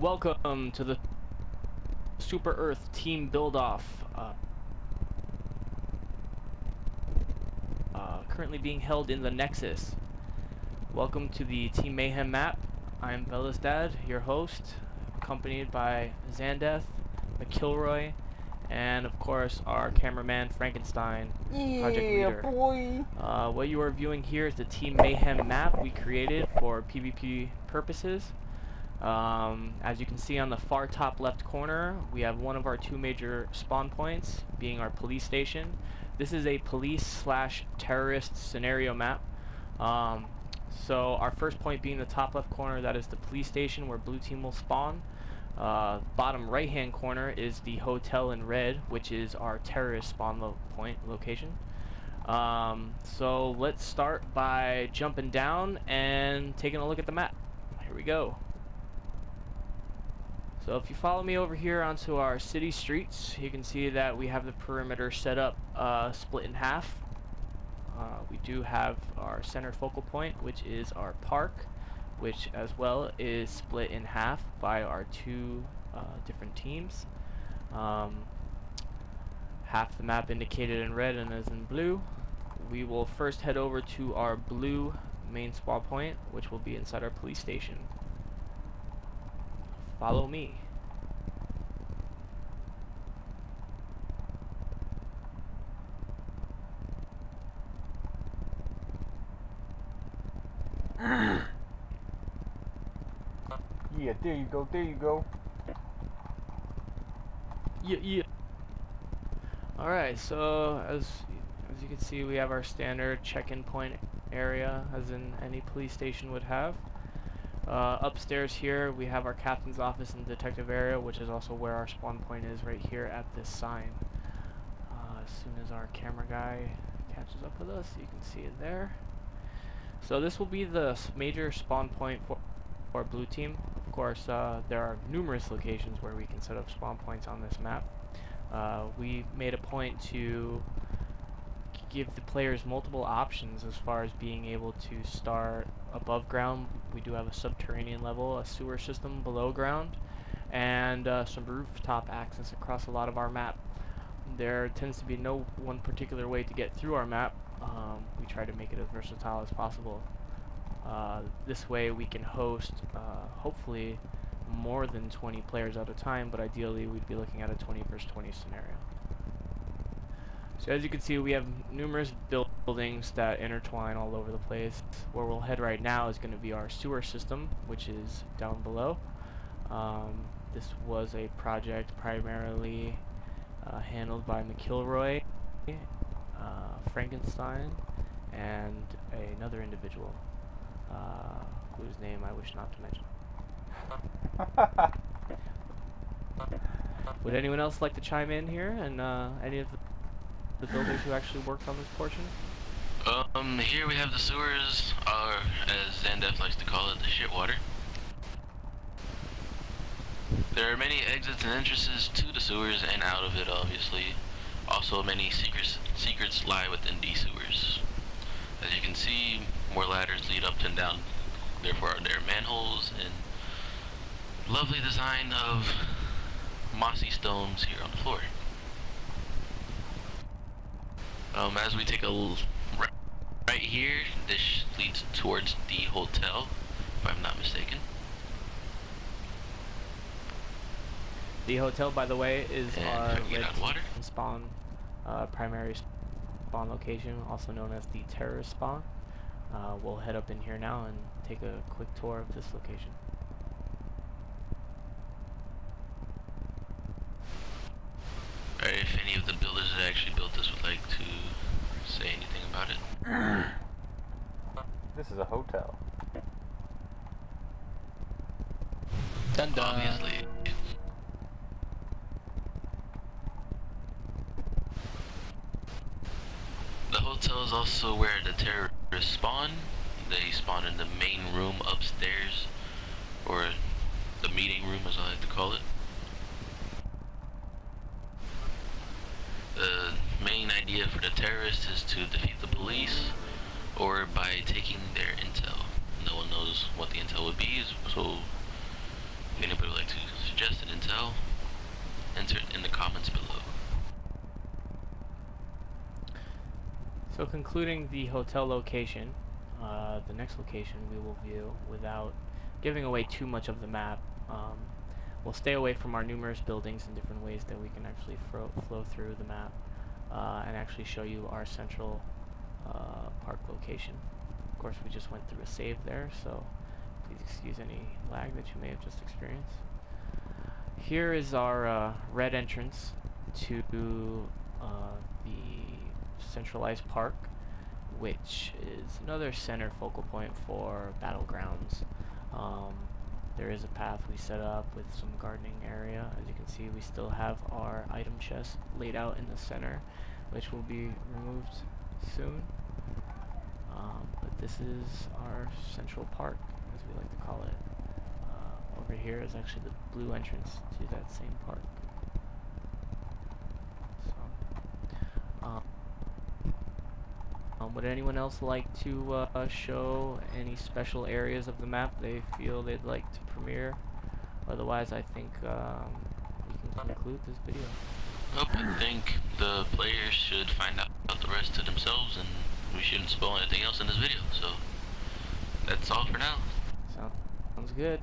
Welcome to the Super Earth Team Build-Off. Currently being held in the Nexus. Welcome to the Team Mayhem map. I am Bella's dad, your host, accompanied by Zandeth, McKilroy, and of course our cameraman Frankenstein, project leader. Boy. What you are viewing here is the Team Mayhem map we created for PvP purposes. As you can see on the far top left corner, we have one of our two major spawn points, being our police station. This is a police/terrorist scenario map. So our first point being the top left corner, that is the police station where blue team will spawn. Bottom right hand corner is the hotel in red, which is our terrorist spawn point location. So let's start by jumping down and taking a look at the map. Here we go. So if you follow me over here onto our city streets, you can see that we have the perimeter set up split in half. We do have our center focal point, which is our park, which as well is split in half by our two different teams. Half the map indicated in red and is in blue. We will first head over to our blue main spawn point, which will be inside our police station. Follow me. Yeah, there you go, there you go. Yeah. Alright, so as you can see, we have our standard check-in point area, as in any police station would have. Upstairs here, we have our captain's office and detective area, which is also where our spawn point is, right here at this sign. As soon as our camera guy catches up with us, you can see it there. So this will be the major spawn point for our blue team. Of course, there are numerous locations where we can set up spawn points on this map. We made a point to give the players multiple options as far as being able to start above ground. We do have a subterranean level, a sewer system below ground, and some rooftop access across a lot of our map. There tends to be no one particular way to get through our map. We try to make it as versatile as possible. This way we can host hopefully more than 20 players at a time, but ideally we'd be looking at a 20 versus 20 scenario. So as you can see, we have numerous buildings that intertwine all over the place. Where we'll head right now is going to be our sewer system, which is down below. This was a project primarily handled by McKilroy, Frankenstein, and another individual whose name I wish not to mention. Would anyone else like to chime in here, and any of the builders who actually worked on this portion? Here we have the sewers, or as Zandef likes to call it, the shit water. There are many exits and entrances to the sewers and out of it, obviously. Also, many secrets lie within these sewers. As you can see, more ladders lead up and down. Therefore, there are manholes and lovely design of mossy stones here on the floor. As we take a right here, this leads towards the hotel, if I'm not mistaken. The hotel, by the way, is our water spawn, primary spawn location, also known as the terrorist spawn. We'll head up in here now and take a quick tour of this location. Alright, if any of the builders that actually built this would like to say anything about it. This is a hotel. Dun dun. Obviously. The hotel is also where the terrorists spawn. They spawn in the main room upstairs, or the meeting room as I like to call it. The main idea for the terrorists is to defeat the police, or by taking their intel. No one knows what the intel would be, so if anybody would like to concluding the hotel location, the next location we will view without giving away too much of the map. We'll stay away from our numerous buildings in different ways that we can actually flow through the map and actually show you our central park location. Of course, we just went through a save there, so please excuse any lag that you may have just experienced. Here is our red entrance to the centralized park, which is another center focal point for battlegrounds. There is a path we set up with some gardening area. As you can see, we still have our item chest laid out in the center, which will be removed soon. But this is our central park, as we like to call it. Over here is actually the blue entrance to that same park. Would anyone else like to show any special areas of the map they feel they'd like to premiere? Otherwise, I think we can conclude this video. Nope, I think the players should find out the rest to themselves, and we shouldn't spoil anything else in this video. So that's all for now. Sounds good.